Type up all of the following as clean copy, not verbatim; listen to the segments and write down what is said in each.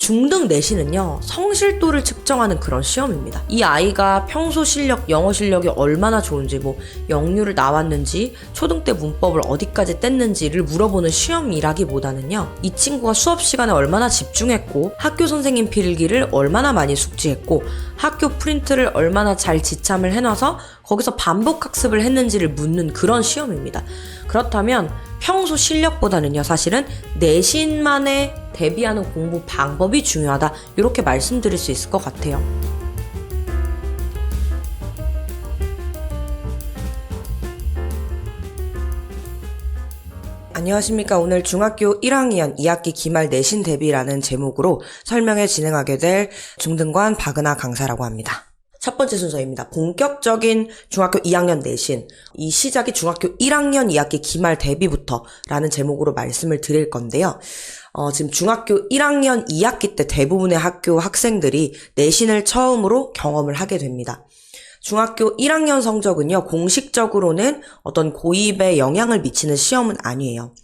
중등 내신은요, 성실도를 측정하는 그런 시험입니다. 이 아이가 평소 실력, 영어 실력이 얼마나 좋은지, 영유를 나왔는지, 초등 때 문법을 어디까지 뗐는지를 물어보는 시험이라기보다는요, 이 친구가 수업 시간에 얼마나 집중했고, 학교 선생님 필기를 얼마나 많이 숙지했고, 학교 프린트를 얼마나 잘 지참을 해놔서 거기서 반복 학습을 했는지를 묻는 그런 시험입니다. 그렇다면 평소 실력보다는요, 사실은 내신만에 대비하는 공부 방법이 중요하다, 이렇게 말씀드릴 수 있을 것 같아요. 안녕하십니까. 오늘 중학교 1학년 2학기 기말 내신 대비라는 제목으로 설명을 진행하게 될 중등관 박은하 강사라고 합니다. 첫 번째 순서입니다. 본격적인 중학교 2학년 내신, 이 시작이 중학교 1학년 2학기 기말 대비부터 라는 제목으로 말씀을 드릴 건데요. 지금 중학교 1학년 2학기 때 대부분의 학교 학생들이 내신을 처음으로 경험을 하게 됩니다. 중학교 1학년 성적은요, 공식적으로는 어떤 고입에 영향을 미치는 시험은 아니에요.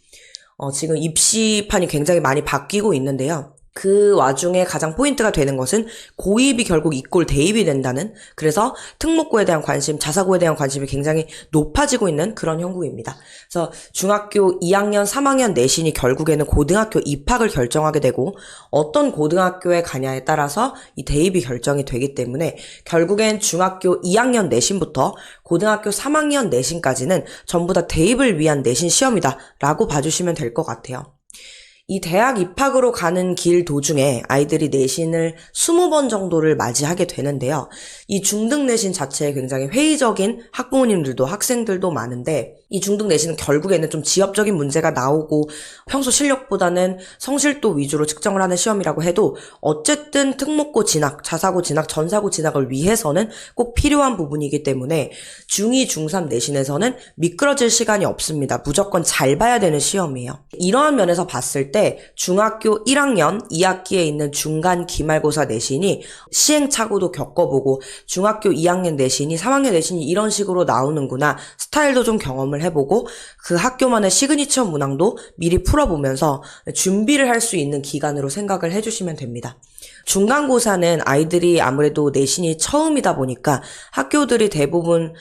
지금 입시판이 굉장히 많이 바뀌고 있는데요. 그 와중에 가장 포인트가 되는 것은 고입이 결국 이꼴 대입이 된다는, 그래서 특목고에 대한 관심, 자사고에 대한 관심이 굉장히 높아지고 있는 그런 형국입니다. 그래서 중학교 2학년, 3학년 내신이 결국에는 고등학교 입학을 결정하게 되고, 어떤 고등학교에 가냐에 따라서 이 대입이 결정이 되기 때문에 결국엔 중학교 2학년 내신부터 고등학교 3학년 내신까지는 전부 다 대입을 위한 내신 시험이다 라고 봐주시면 될 것 같아요. 이 대학 입학으로 가는 길 도중에 아이들이 내신을 20번 정도를 맞이하게 되는데요. 이 중등 내신 자체에 굉장히 회의적인 학부모님들도 학생들도 많은데, 이 중등 내신은 결국에는 좀 지엽적인 문제가 나오고 평소 실력보다는 성실도 위주로 측정을 하는 시험이라고 해도 어쨌든 특목고 진학, 자사고 진학, 전사고 진학을 위해서는 꼭 필요한 부분이기 때문에 중2, 중3 내신에서는 미끄러질 시간이 없습니다. 무조건 잘 봐야 되는 시험이에요. 이러한 면에서 봤을 때 중학교 1학년 2학기에 있는 중간 기말고사 내신이 시행착오도 겪어보고, 중학교 2학년 내신이 3학년 내신이 이런 식으로 나오는구나, 스타일도 좀 경험을 해보고, 그 학교만의 시그니처 문항도 미리 풀어보면서 준비를 할 수 있는 기간으로 생각을 해주시면 됩니다. 중간고사는 아이들이 아무래도 내신이 처음이다 보니까 학교들이 대부분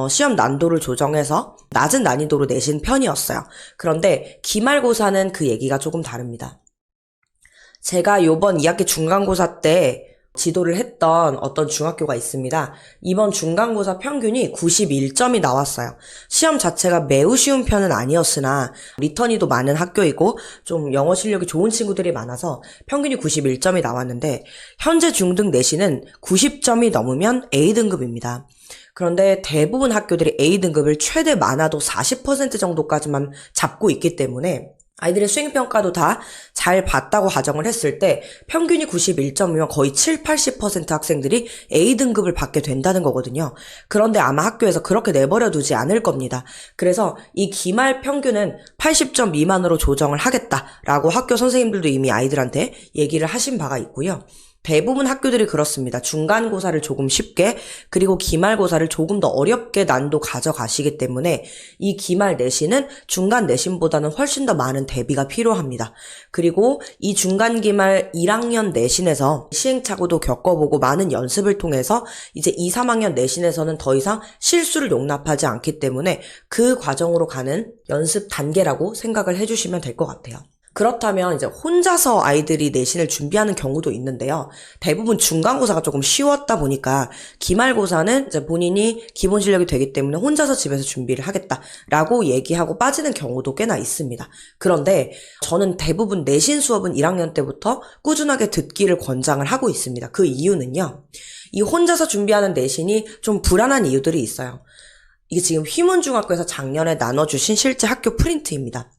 시험 난도를 조정해서 낮은 난이도로 내신 편이었어요. 그런데 기말고사는 그 얘기가 조금 다릅니다. 제가 요번 2학기 중간고사 때 지도를 했던 어떤 중학교가 있습니다. 이번 중간고사 평균이 91점이 나왔어요. 시험 자체가 매우 쉬운 편은 아니었으나 리턴이도 많은 학교이고 좀 영어 실력이 좋은 친구들이 많아서 평균이 91점이 나왔는데, 현재 중등 내신은 90점이 넘으면 A등급입니다. 그런데 대부분 학교들이 A등급을 최대 많아도 40% 정도까지만 잡고 있기 때문에 아이들의 수행평가도 다 잘 봤다고 가정을 했을 때 평균이 91점이면 거의 7-80% 학생들이 A등급을 받게 된다는 거거든요. 그런데 아마 학교에서 그렇게 내버려 두지 않을 겁니다. 그래서 이 기말 평균은 80점 미만으로 조정을 하겠다라고 학교 선생님들도 이미 아이들한테 얘기를 하신 바가 있고요. 대부분 학교들이 그렇습니다. 중간고사를 조금 쉽게, 그리고 기말고사를 조금 더 어렵게 난도 가져가시기 때문에 이 기말 내신은 중간 내신보다는 훨씬 더 많은 대비가 필요합니다. 그리고 이 중간 기말 1학년 내신에서 시행착오도 겪어보고 많은 연습을 통해서 이제 2, 3학년 내신에서는 더 이상 실수를 용납하지 않기 때문에 그 과정으로 가는 연습 단계라고 생각을 해주시면 될 것 같아요. 그렇다면 이제 혼자서 아이들이 내신을 준비하는 경우도 있는데요. 대부분 중간고사가 조금 쉬웠다 보니까 기말고사는 이제 본인이 기본 실력이 되기 때문에 혼자서 집에서 준비를 하겠다라고 얘기하고 빠지는 경우도 꽤나 있습니다. 그런데 저는 대부분 내신 수업은 1학년 때부터 꾸준하게 듣기를 권장을 하고 있습니다. 그 이유는요, 이 혼자서 준비하는 내신이 좀 불안한 이유들이 있어요. 이게 지금 휘문중학교에서 작년에 나눠주신 실제 학교 프린트입니다.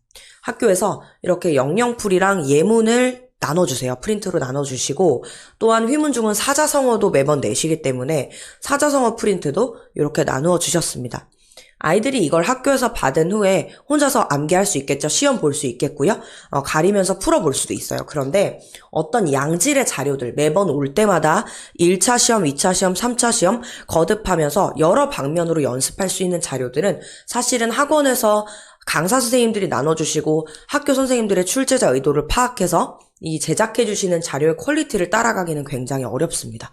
학교에서 이렇게 영영풀이랑 예문을 나눠주세요. 프린트로 나눠주시고, 또한 휘문중은 사자성어도 매번 내시기 때문에 사자성어 프린트도 이렇게 나누어 주셨습니다. 아이들이 이걸 학교에서 받은 후에 혼자서 암기할 수 있겠죠. 시험 볼 수 있겠고요. 가리면서 풀어볼 수도 있어요. 그런데 어떤 양질의 자료들 매번 올 때마다 1차 시험, 2차 시험, 3차 시험 거듭하면서 여러 방면으로 연습할 수 있는 자료들은 사실은 학원에서 강사 선생님들이 나눠주시고 학교 선생님들의 출제자 의도를 파악해서 이 제작해주시는 자료의 퀄리티를 따라가기는 굉장히 어렵습니다.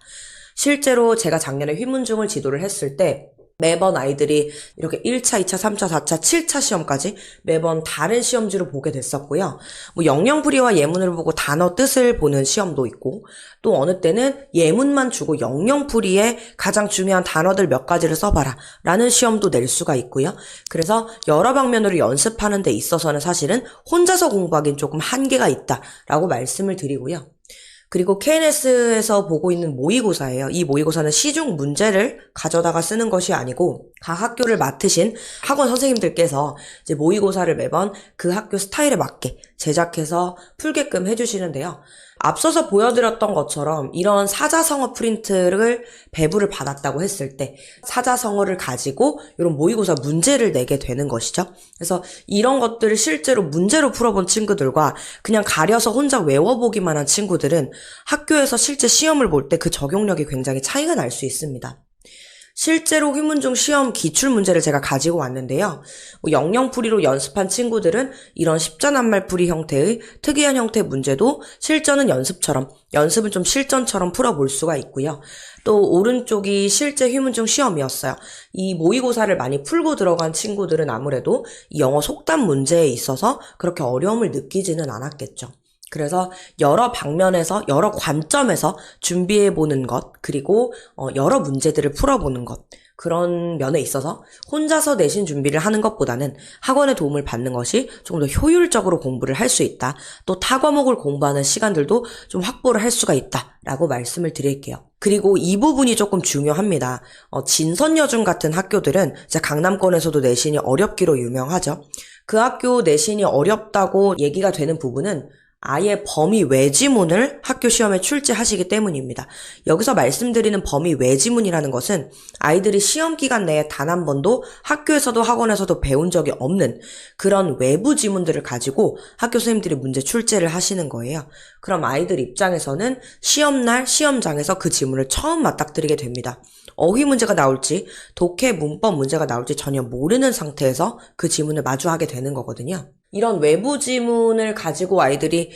실제로 제가 작년에 휘문중을 지도를 했을 때 매번 아이들이 이렇게 1차, 2차, 3차, 4차, 7차 시험까지 매번 다른 시험지로 보게 됐었고요. 뭐 영영풀이와 예문을 보고 단어 뜻을 보는 시험도 있고, 또 어느 때는 예문만 주고 영영풀이에 가장 중요한 단어들 몇 가지를 써봐라 라는 시험도 낼 수가 있고요. 그래서 여러 방면으로 연습하는 데 있어서는 사실은 혼자서 공부하기엔 조금 한계가 있다라고 말씀을 드리고요. 그리고 KNS에서 보고 있는 모의고사예요. 이 모의고사는 시중 문제를 가져다가 쓰는 것이 아니고 각 학교를 맡으신 학원 선생님들께서 이제 모의고사를 매번 그 학교 스타일에 맞게 제작해서 풀게끔 해주시는데요. 앞서서 보여드렸던 것처럼 이런 사자성어 프린트를 배부를 받았다고 했을 때 사자성어를 가지고 이런 모의고사 문제를 내게 되는 것이죠. 그래서 이런 것들을 실제로 문제로 풀어본 친구들과 그냥 가려서 혼자 외워보기만 한 친구들은 학교에서 실제 시험을 볼 때 그 적용력이 굉장히 차이가 날 수 있습니다. 실제로 휘문중 시험 기출문제를 제가 가지고 왔는데요. 영영풀이로 연습한 친구들은 이런 십자낱말풀이 형태의 특이한 형태의 문제도 실전은 연습처럼, 연습은 좀 실전처럼 풀어볼 수가 있고요. 또 오른쪽이 실제 휘문중 시험이었어요. 이 모의고사를 많이 풀고 들어간 친구들은 아무래도 이 영어 속담 문제에 있어서 그렇게 어려움을 느끼지는 않았겠죠. 그래서 여러 방면에서 여러 관점에서 준비해보는 것, 그리고 여러 문제들을 풀어보는 것, 그런 면에 있어서 혼자서 내신 준비를 하는 것보다는 학원의 도움을 받는 것이 조금 더 효율적으로 공부를 할 수 있다. 또 타 과목을 공부하는 시간들도 좀 확보를 할 수가 있다라고 말씀을 드릴게요. 그리고 이 부분이 조금 중요합니다. 진선여중 같은 학교들은 이제 강남권에서도 내신이 어렵기로 유명하죠. 그 학교 내신이 어렵다고 얘기가 되는 부분은 아예 범위 외지문을 학교 시험에 출제하시기 때문입니다. 여기서 말씀드리는 범위 외지문이라는 것은 아이들이 시험 기간 내에 단 한 번도 학교에서도 학원에서도 배운 적이 없는 그런 외부 지문들을 가지고 학교 선생님들이 문제 출제를 하시는 거예요. 그럼 아이들 입장에서는 시험날 시험장에서 그 지문을 처음 맞닥뜨리게 됩니다. 어휘 문제가 나올지 독해 문법 문제가 나올지 전혀 모르는 상태에서 그 지문을 마주하게 되는 거거든요. 이런 외부 지문을 가지고 아이들이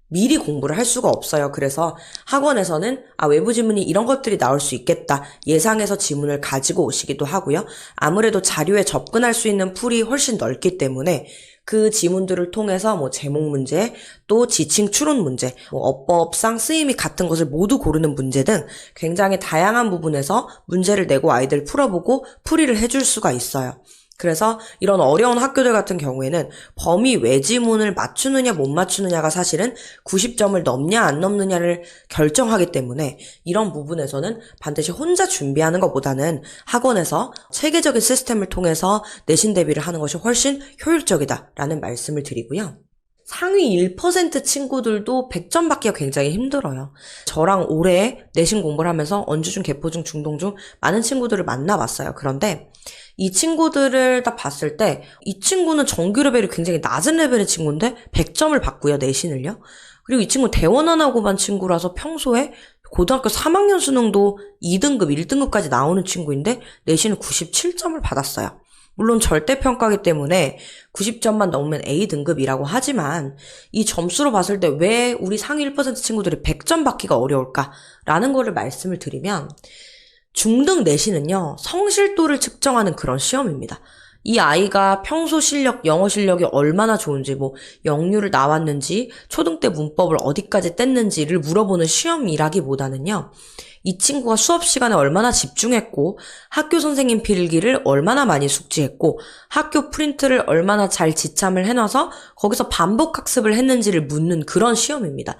미리 공부를 할 수가 없어요. 그래서 학원에서는 외부 지문이 이런 것들이 나올 수 있겠다 예상해서 지문을 가지고 오시기도 하고요. 아무래도 자료에 접근할 수 있는 풀이 훨씬 넓기 때문에 그 지문들을 통해서 제목 문제, 또 지칭 추론 문제, 어법상 쓰임이 같은 것을 모두 고르는 문제 등 굉장히 다양한 부분에서 문제를 내고 아이들 풀어보고 풀이를 해줄 수가 있어요. 그래서 이런 어려운 학교들 같은 경우에는 범위 외지문을 맞추느냐 못 맞추느냐가 사실은 90점을 넘냐 안 넘느냐를 결정하기 때문에 이런 부분에서는 반드시 혼자 준비하는 것보다는 학원에서 체계적인 시스템을 통해서 내신 대비를 하는 것이 훨씬 효율적이다라는 말씀을 드리고요. 상위 1% 친구들도 100점 받기가 굉장히 힘들어요. 저랑 올해 내신 공부를 하면서 언주중, 개포중, 중동중 많은 친구들을 만나봤어요. 그런데 이 친구들을 딱 봤을 때 이 친구는 정규 레벨이 굉장히 낮은 레벨의 친구인데 100점을 받고요, 내신을요. 그리고 이 친구는 대원 안 하고 반 친구라서 평소에 고등학교 3학년 수능도 2등급, 1등급까지 나오는 친구인데 내신을 97점을 받았어요. 물론 절대평가기 때문에 90점만 넘으면 A등급이라고 하지만 이 점수로 봤을 때 왜 우리 상위 1% 친구들이 100점 받기가 어려울까라는 거를 말씀을 드리면 중등 내신은요, 성실도를 측정하는 그런 시험입니다. 이 아이가 평소 실력, 영어 실력이 얼마나 좋은지, 영유를 나왔는지, 초등 때 문법을 어디까지 뗐는지를 물어보는 시험이라기보다는요, 이 친구가 수업 시간에 얼마나 집중했고, 학교 선생님 필기를 얼마나 많이 숙지했고, 학교 프린트를 얼마나 잘 지참을 해놔서 거기서 반복 학습을 했는지를 묻는 그런 시험입니다.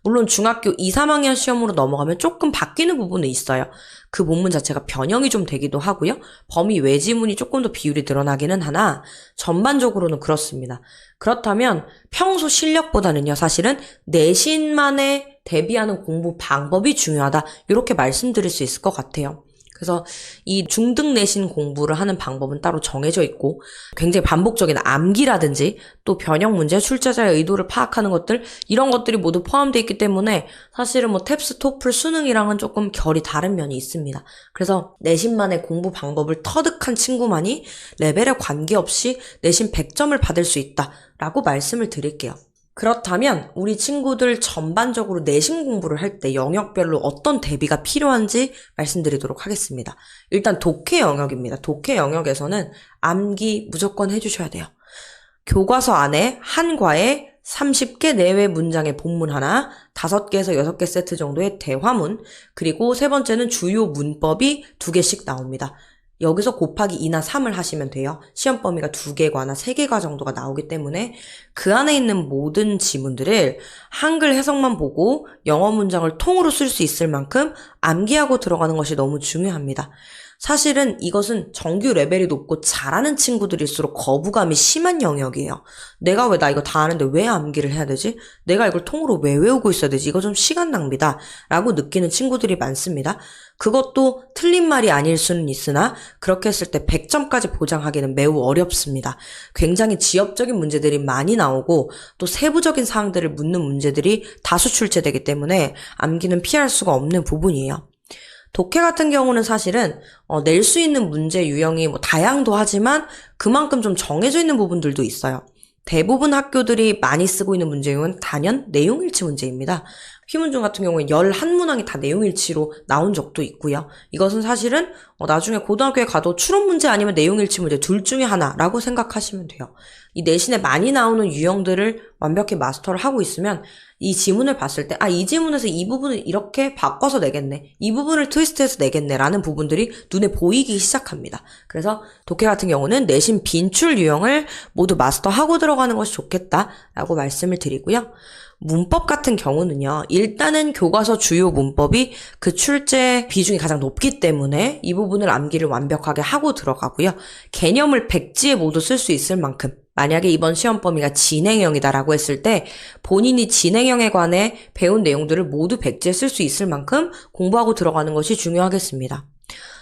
물론 중학교 2, 3학년 시험으로 넘어가면 조금 바뀌는 부분은 있어요. 그 본문 자체가 변형이 좀 되기도 하고요. 범위 외지문이 조금 더 비율이 늘어나기는 하나 전반적으로는 그렇습니다. 그렇다면 평소 실력보다는요, 사실은 내신만에 대비하는 공부 방법이 중요하다. 이렇게 말씀드릴 수 있을 것 같아요. 그래서 이 중등 내신 공부를 하는 방법은 따로 정해져 있고 굉장히 반복적인 암기라든지 또 변형 문제, 출제자의 의도를 파악하는 것들 이런 것들이 모두 포함되어 있기 때문에 사실은 탭스, 토플, 수능이랑은 조금 결이 다른 면이 있습니다. 그래서 내신만의 공부 방법을 터득한 친구만이 레벨에 관계없이 내신 100점을 받을 수 있다라고 말씀을 드릴게요. 그렇다면 우리 친구들 전반적으로 내신 공부를 할 때 영역별로 어떤 대비가 필요한지 말씀드리도록 하겠습니다. 일단 독해 영역입니다. 독해 영역에서는 암기 무조건 해주셔야 돼요. 교과서 안에 한 과에 30개 내외 문장의 본문 하나, 5개에서 6개 세트 정도의 대화문, 그리고 세 번째는 주요 문법이 2개씩 나옵니다. 여기서 곱하기 2나 3을 하시면 돼요. 시험 범위가 2개과나 3개과 정도가 나오기 때문에 그 안에 있는 모든 지문들을 한글 해석만 보고 영어 문장을 통으로 쓸 수 있을 만큼 암기하고 들어가는 것이 너무 중요합니다. 사실은 이것은 정규 레벨이 높고 잘하는 친구들일수록 거부감이 심한 영역이에요. 내가 왜 나 이거 다 아는데 왜 암기를 해야 되지? 내가 이걸 통으로 왜 외우고 있어야 되지? 이거 좀 시간 낭비다 라고 느끼는 친구들이 많습니다. 그것도 틀린 말이 아닐 수는 있으나 그렇게 했을 때 100점까지 보장하기는 매우 어렵습니다. 굉장히 지엽적인 문제들이 많이 나오고 또 세부적인 사항들을 묻는 문제들이 다수 출제되기 때문에 암기는 피할 수가 없는 부분이에요. 독해 같은 경우는 사실은 낼 수 있는 문제 유형이 다양도 하지만 그만큼 좀 정해져 있는 부분들도 있어요. 대부분 학교들이 많이 쓰고 있는 문제 유형은 단연 내용일치 문제입니다. 휘문중 같은 경우에 11문항이 다 내용일치로 나온 적도 있고요. 이것은 사실은 나중에 고등학교에 가도 추론 문제 아니면 내용일치 문제 둘 중에 하나라고 생각하시면 돼요. 이 내신에 많이 나오는 유형들을 완벽히 마스터를 하고 있으면 이 지문을 봤을 때 이 지문에서 이 부분을 이렇게 바꿔서 내겠네, 이 부분을 트위스트해서 내겠네 라는 부분들이 눈에 보이기 시작합니다. 그래서 독해 같은 경우는 내신 빈출 유형을 모두 마스터하고 들어가는 것이 좋겠다라고 말씀을 드리고요. 문법 같은 경우는요, 일단은 교과서 주요 문법이 그 출제 비중이 가장 높기 때문에 이 부분을 암기를 완벽하게 하고 들어가고요. 개념을 백지에 모두 쓸 수 있을 만큼, 만약에 이번 시험 범위가 진행형이다라고 했을 때 본인이 진행형에 관해 배운 내용들을 모두 백지에 쓸 수 있을 만큼 공부하고 들어가는 것이 중요하겠습니다.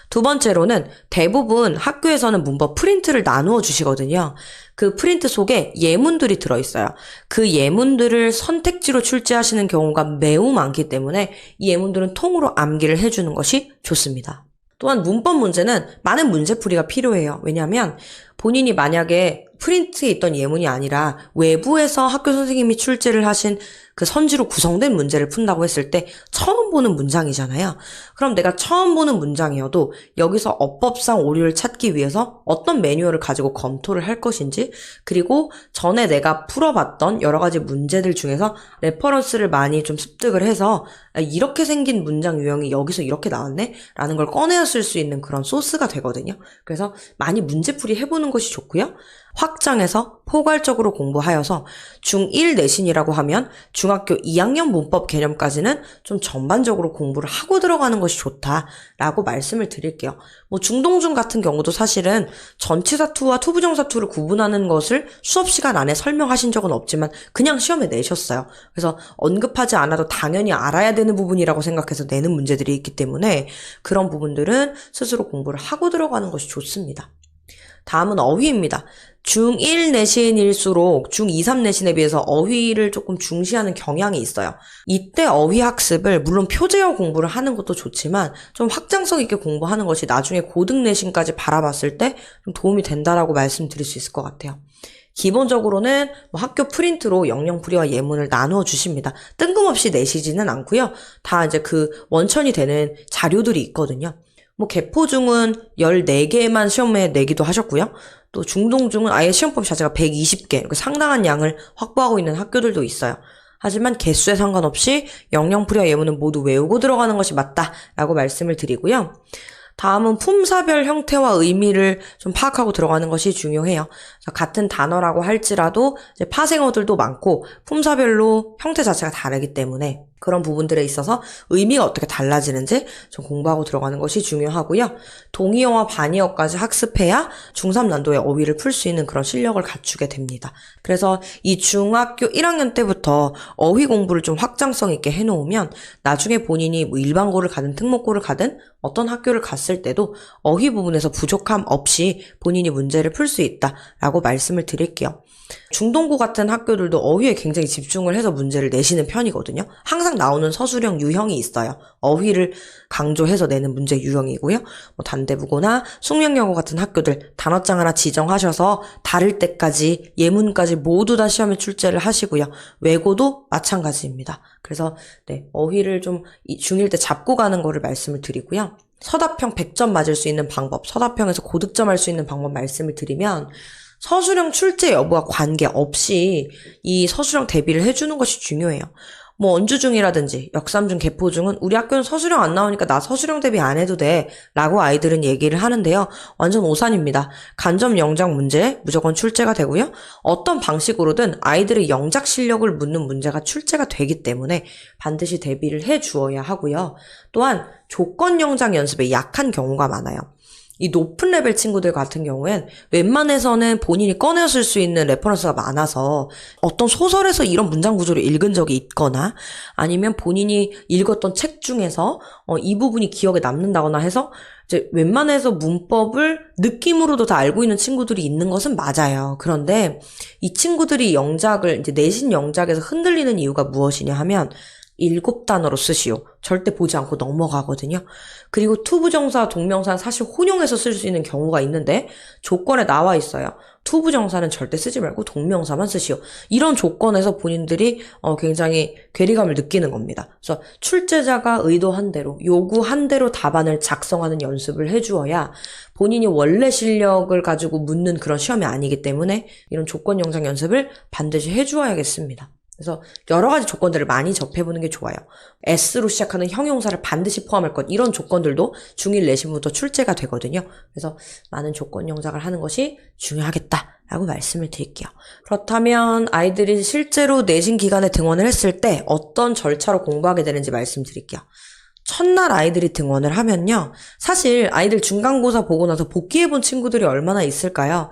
두 번째로는 대부분 학교에서는 문법 프린트를 나누어 주시거든요. 그 프린트 속에 예문들이 들어있어요. 그 예문들을 선택지로 출제하시는 경우가 매우 많기 때문에 이 예문들은 통으로 암기를 해주는 것이 좋습니다. 또한 문법 문제는 많은 문제풀이가 필요해요. 왜냐하면 본인이 만약에 프린트에 있던 예문이 아니라 외부에서 학교 선생님이 출제를 하신 그 선지로 구성된 문제를 푼다고 했을 때 처음 보는 문장이잖아요. 그럼 내가 처음 보는 문장이어도 여기서 어법상 오류를 찾기 위해서 어떤 매뉴얼을 가지고 검토를 할 것인지, 그리고 전에 내가 풀어봤던 여러 가지 문제들 중에서 레퍼런스를 많이 좀 습득을 해서 이렇게 생긴 문장 유형이 여기서 이렇게 나왔네? 라는 걸 꺼내어 쓸 수 있는 그런 소스가 되거든요. 그래서 많이 문제풀이 해보는 것이 좋고요. 확장해서 포괄적으로 공부하여서 중1 내신이라고 하면 중학교 2학년 문법 개념까지는 좀 전반적으로 공부를 하고 들어가는 것이 좋다라고 말씀을 드릴게요. 중동중 같은 경우도 사실은 전치사투와 투부정사투를 구분하는 것을 수업 시간 안에 설명하신 적은 없지만 그냥 시험에 내셨어요. 그래서 언급하지 않아도 당연히 알아야 되는 부분이라고 생각해서 내는 문제들이 있기 때문에 그런 부분들은 스스로 공부를 하고 들어가는 것이 좋습니다. 다음은 어휘입니다. 중1 내신일수록 중2, 3 내신에 비해서 어휘를 조금 중시하는 경향이 있어요. 이때 어휘 학습을 물론 표제어 공부를 하는 것도 좋지만 좀 확장성 있게 공부하는 것이 나중에 고등 내신까지 바라봤을 때 좀 도움이 된다라고 말씀드릴 수 있을 것 같아요. 기본적으로는 학교 프린트로 영영풀이와 예문을 나누어 주십니다. 뜬금없이 내시지는 않고요. 다 이제 그 원천이 되는 자료들이 있거든요. 개포중은 14개만 시험에 내기도 하셨고요. 또 중동중은 아예 시험법 자체가 120개, 상당한 양을 확보하고 있는 학교들도 있어요. 하지만 개수에 상관없이 영영풀이와 예문은 모두 외우고 들어가는 것이 맞다라고 말씀을 드리고요. 다음은 품사별 형태와 의미를 좀 파악하고 들어가는 것이 중요해요. 같은 단어라고 할지라도 이제 파생어들도 많고 품사별로 형태 자체가 다르기 때문에 그런 부분들에 있어서 의미가 어떻게 달라지는지 좀 공부하고 들어가는 것이 중요하고요. 동의어와 반의어까지 학습해야 중3 난도의 어휘를 풀 수 있는 그런 실력을 갖추게 됩니다. 그래서 이 중학교 1학년 때부터 어휘 공부를 좀 확장성 있게 해놓으면 나중에 본인이 일반고를 가든 특목고를 가든 어떤 학교를 갔을 때도 어휘 부분에서 부족함 없이 본인이 문제를 풀 수 있다라고 말씀을 드릴게요. 중동고 같은 학교들도 어휘에 굉장히 집중을 해서 문제를 내시는 편이거든요. 항상 나오는 서술형 유형이 있어요. 어휘를 강조해서 내는 문제 유형이고요. 단대부고나 숙명여고 같은 학교들 단어장 하나 지정하셔서 다를 때까지 예문까지 모두 다 시험에 출제를 하시고요. 외고도 마찬가지입니다. 그래서 어휘를 좀 중1 때 잡고 가는 거를 말씀을 드리고요. 서답형 100점 맞을 수 있는 방법, 서답형에서 고득점 할 수 있는 방법 말씀을 드리면 서술형 출제 여부와 관계없이 이 서술형 대비를 해주는 것이 중요해요. 언주중이라든지 역삼중, 개포중은 우리 학교는 서술형 안 나오니까 나 서술형 대비 안 해도 돼 라고 아이들은 얘기를 하는데요. 완전 오산입니다. 간접 영작 문제 무조건 출제가 되고요. 어떤 방식으로든 아이들의 영작 실력을 묻는 문제가 출제가 되기 때문에 반드시 대비를 해주어야 하고요. 또한 조건 영작 연습에 약한 경우가 많아요. 이 높은 레벨 친구들 같은 경우엔 웬만해서는 본인이 꺼내쓸 수 있는 레퍼런스가 많아서 어떤 소설에서 이런 문장 구조를 읽은 적이 있거나 아니면 본인이 읽었던 책 중에서 이 부분이 기억에 남는다거나 해서 이제 웬만해서 문법을 느낌으로도 다 알고 있는 친구들이 있는 것은 맞아요. 그런데 이 친구들이 영작을 이제 내신 영작에서 흔들리는 이유가 무엇이냐 하면 7단어로 쓰시오. 절대 보지 않고 넘어가거든요. 그리고 투부정사, 동명사는 사실 혼용해서 쓸 수 있는 경우가 있는데 조건에 나와 있어요. 투부정사는 절대 쓰지 말고 동명사만 쓰시오. 이런 조건에서 본인들이 굉장히 괴리감을 느끼는 겁니다. 그래서 출제자가 의도한 대로, 요구한 대로 답안을 작성하는 연습을 해주어야 본인이 원래 실력을 가지고 묻는 그런 시험이 아니기 때문에 이런 조건 영작 연습을 반드시 해주어야겠습니다. 그래서 여러 가지 조건들을 많이 접해보는 게 좋아요. S로 시작하는 형용사를 반드시 포함할 것, 이런 조건들도 중1 내신부터 출제가 되거든요. 그래서 많은 조건 영작을 하는 것이 중요하겠다라고 말씀을 드릴게요. 그렇다면 아이들이 실제로 내신 기간에 등원을 했을 때 어떤 절차로 공부하게 되는지 말씀드릴게요. 첫날 아이들이 등원을 하면요. 사실 아이들 중간고사 보고 나서 복귀해본 친구들이 얼마나 있을까요?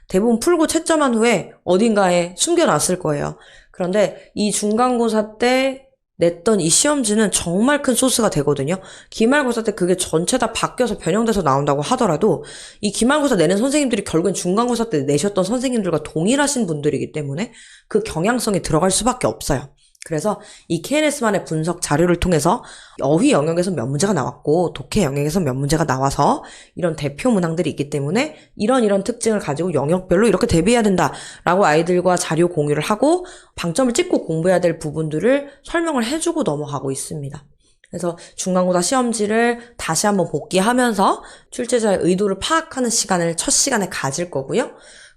대부분 풀고 채점한 후에 어딘가에 숨겨놨을 거예요. 그런데 이 중간고사 때 냈던 이 시험지는 정말 큰 소스가 되거든요. 기말고사 때 그게 전체 다 바뀌어서 변형돼서 나온다고 하더라도 이 기말고사 내는 선생님들이 결국엔 중간고사 때 내셨던 선생님들과 동일하신 분들이기 때문에 그 경향성이 들어갈 수밖에 없어요. 그래서 이 KNS만의 분석 자료를 통해서 어휘 영역에서 몇 문제가 나왔고 독해 영역에서 몇 문제가 나와서 이런 대표 문항들이 있기 때문에 이런 특징을 가지고 영역별로 이렇게 대비해야 된다라고 아이들과 자료 공유를 하고 방점을 찍고 공부해야 될 부분들을 설명을 해주고 넘어가고 있습니다. 그래서 중간고사 시험지를 다시 한번 복기하면서 출제자의 의도를 파악하는 시간을 첫 시간에 가질 거고요.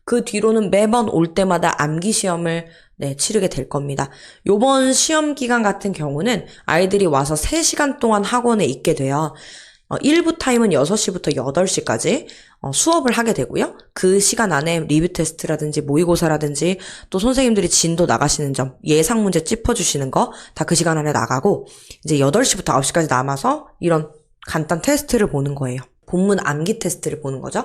그 뒤로는 매번 올 때마다 암기 시험을 치르게 될 겁니다. 요번 시험 기간 같은 경우는 아이들이 와서 3시간 동안 학원에 있게 돼요. 1부 타임은 6시부터 8시까지 수업을 하게 되고요. 그 시간 안에 리뷰 테스트라든지 모의고사라든지 또 선생님들이 진도 나가시는 점, 예상 문제 짚어주시는 거 다 그 시간 안에 나가고 이제 8시부터 9시까지 남아서 이런 간단 테스트를 보는 거예요. 본문 암기 테스트를 보는 거죠.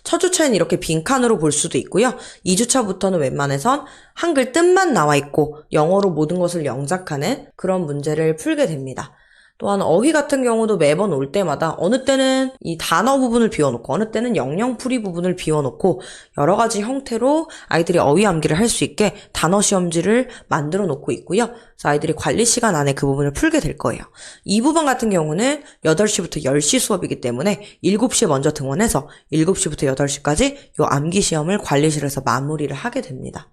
첫 주차에는 이렇게 빈칸으로 볼 수도 있고요. 2주차부터는 웬만해선 한글 뜻만 나와 있고 영어로 모든 것을 영작하는 그런 문제를 풀게 됩니다. 또한 어휘 같은 경우도 매번 올 때마다 어느 때는 이 단어 부분을 비워놓고 어느 때는 영영풀이 부분을 비워놓고 여러 가지 형태로 아이들이 어휘 암기를 할 수 있게 단어 시험지를 만들어 놓고 있고요. 그래서 아이들이 관리 시간 안에 그 부분을 풀게 될 거예요. 이 부분 같은 경우는 8시부터 10시 수업이기 때문에 7시에 먼저 등원해서 7시부터 8시까지 이 암기 시험을 관리실에서 마무리를 하게 됩니다.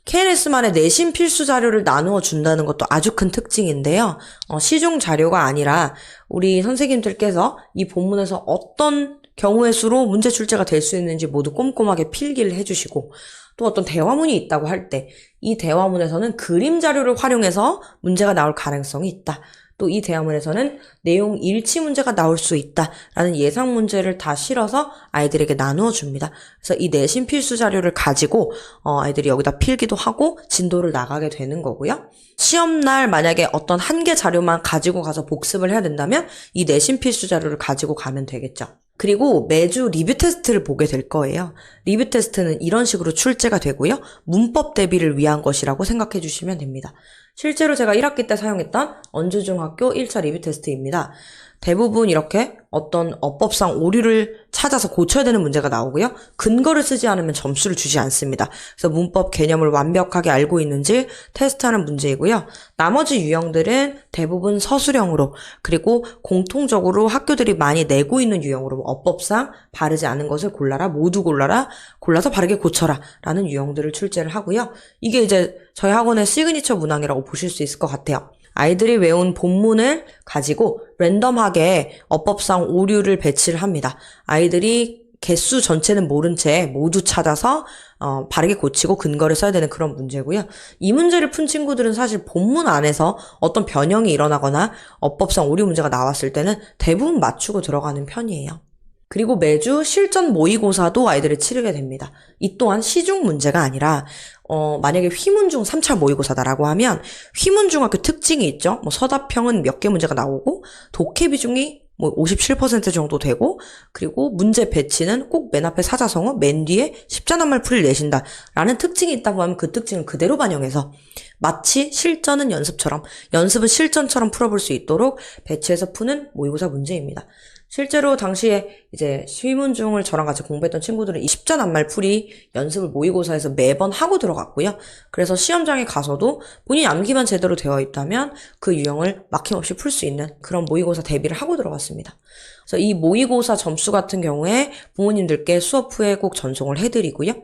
KNS만의 내신 필수 자료를 나누어 준다는 것도 아주 큰 특징인데요. 시중 자료가 아니라 우리 선생님들께서 이 본문에서 어떤 경우의 수로 문제 출제가 될 수 있는지 모두 꼼꼼하게 필기를 해주시고 또 어떤 대화문이 있다고 할 때 이 대화문에서는 그림 자료를 활용해서 문제가 나올 가능성이 있다. 또 이 대화문에서는 내용 일치 문제가 나올 수 있다라는 예상 문제를 다 실어서 아이들에게 나누어 줍니다. 그래서 이 내신 필수 자료를 가지고 아이들이 여기다 필기도 하고 진도를 나가게 되는 거고요. 시험날 만약에 어떤 한 개 자료만 가지고 가서 복습을 해야 된다면 이 내신 필수 자료를 가지고 가면 되겠죠. 그리고 매주 리뷰 테스트를 보게 될 거예요. 리뷰 테스트는 이런 식으로 출제가 되고요. 문법 대비를 위한 것이라고 생각해 주시면 됩니다. 실제로 제가 1학기 때 사용했던 언주중학교 1차 리뷰 테스트입니다. 대부분 이렇게 어떤 어법상 오류를 찾아서 고쳐야 되는 문제가 나오고요. 근거를 쓰지 않으면 점수를 주지 않습니다. 그래서 문법 개념을 완벽하게 알고 있는지 테스트하는 문제이고요. 나머지 유형들은 대부분 서술형으로, 그리고 공통적으로 학교들이 많이 내고 있는 유형으로, 어법상 바르지 않은 것을 골라라, 모두 골라라, 골라서 바르게 고쳐라 라는 유형들을 출제를 하고요. 이게 이제 저희 학원의 시그니처 문항이라고 보실 수 있을 것 같아요. 아이들이 외운 본문을 가지고 랜덤하게 어법상 오류를 배치를 합니다. 아이들이 개수 전체는 모른 채 모두 찾아서 바르게 고치고 근거를 써야 되는 그런 문제고요. 이 문제를 푼 친구들은 사실 본문 안에서 어떤 변형이 일어나거나 어법상 오류 문제가 나왔을 때는 대부분 맞추고 들어가는 편이에요. 그리고 매주 실전 모의고사도 아이들이 치르게 됩니다. 이 또한 시중 문제가 아니라 만약에 휘문중 3차 모의고사다라고 하면 휘문중학교 특징이 있죠. 뭐 서답형은 몇 개 문제가 나오고 독해 비중이 뭐 57% 정도 되고, 그리고 문제 배치는 꼭 맨 앞에 사자성어, 맨 뒤에 십자낱말 풀이를 내신다라는 특징이 있다고 하면 그 특징을 그대로 반영해서 마치 실전은 연습처럼, 연습은 실전처럼 풀어볼 수 있도록 배치해서 푸는 모의고사 문제입니다. 실제로 당시에 이제 휘문중을 저랑 같이 공부했던 친구들은 이 십자낱말 풀이 연습을 모의고사에서 매번 하고 들어갔고요. 그래서 시험장에 가서도 본인이 암기만 제대로 되어 있다면 그 유형을 막힘없이 풀 수 있는 그런 모의고사 대비를 하고 들어갔습니다. 그래서 이 모의고사 점수 같은 경우에 부모님들께 수업 후에 꼭 전송을 해드리고요.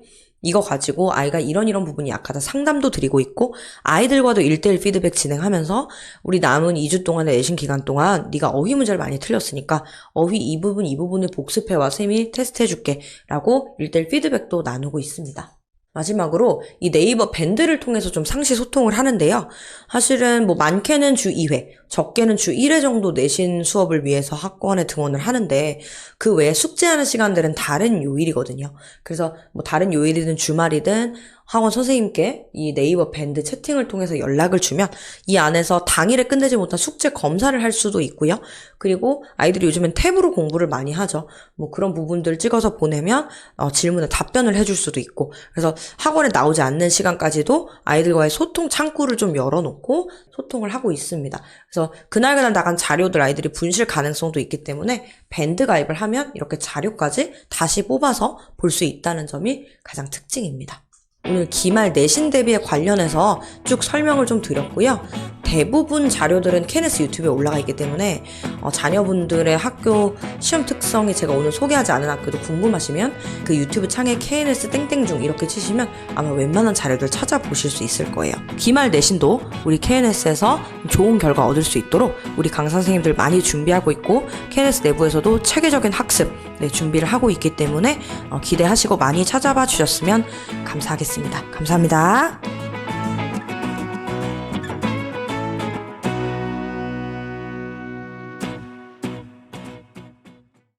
이거 가지고 아이가 이런 부분이 약하다 상담도 드리고 있고, 아이들과도 1대1 피드백 진행하면서 우리 남은 2주 동안의 내신 기간 동안 네가 어휘 문제를 많이 틀렸으니까 어휘 이 부분을 복습해와 쌤이 테스트해줄게 라고 1대1 피드백도 나누고 있습니다. 마지막으로 이 네이버 밴드를 통해서 좀 상시 소통을 하는데요. 사실은 뭐 많게는 주 2회, 적게는 주 1회 정도 내신 수업을 위해서 학원에 등원을 하는데, 그 외에 숙제하는 시간들은 다른 요일이거든요. 그래서 뭐 다른 요일이든 주말이든 학원 선생님께 이 네이버 밴드 채팅을 통해서 연락을 주면 이 안에서 당일에 끝내지 못한 숙제 검사를 할 수도 있고요. 그리고 아이들이 요즘엔 탭으로 공부를 많이 하죠. 뭐 그런 부분들 찍어서 보내면 질문에 답변을 해줄 수도 있고, 그래서 학원에 나오지 않는 시간까지도 아이들과의 소통 창구를 좀 열어놓고 소통을 하고 있습니다. 그래서 그날 나간 자료들 아이들이 분실 가능성도 있기 때문에 밴드 가입을 하면 이렇게 자료까지 다시 뽑아서 볼 수 있다는 점이 가장 특징입니다. 오늘 기말 내신 대비에 관련해서 쭉 설명을 좀 드렸고요. 대부분 자료들은 KNS 유튜브에 올라가 있기 때문에 자녀분들의 학교 시험 특성이 제가 오늘 소개하지 않은 학교도 궁금하시면 그 유튜브 창에 KNS 땡땡중 이렇게 치시면 아마 웬만한 자료들 찾아보실 수 있을 거예요. 기말 내신도 우리 KNS에서 좋은 결과 얻을 수 있도록 우리 강사 선생님들 많이 준비하고 있고, KNS 내부에서도 체계적인 학습 준비를 하고 있기 때문에 기대하시고 많이 찾아봐 주셨으면 감사하겠습니다. 감사합니다.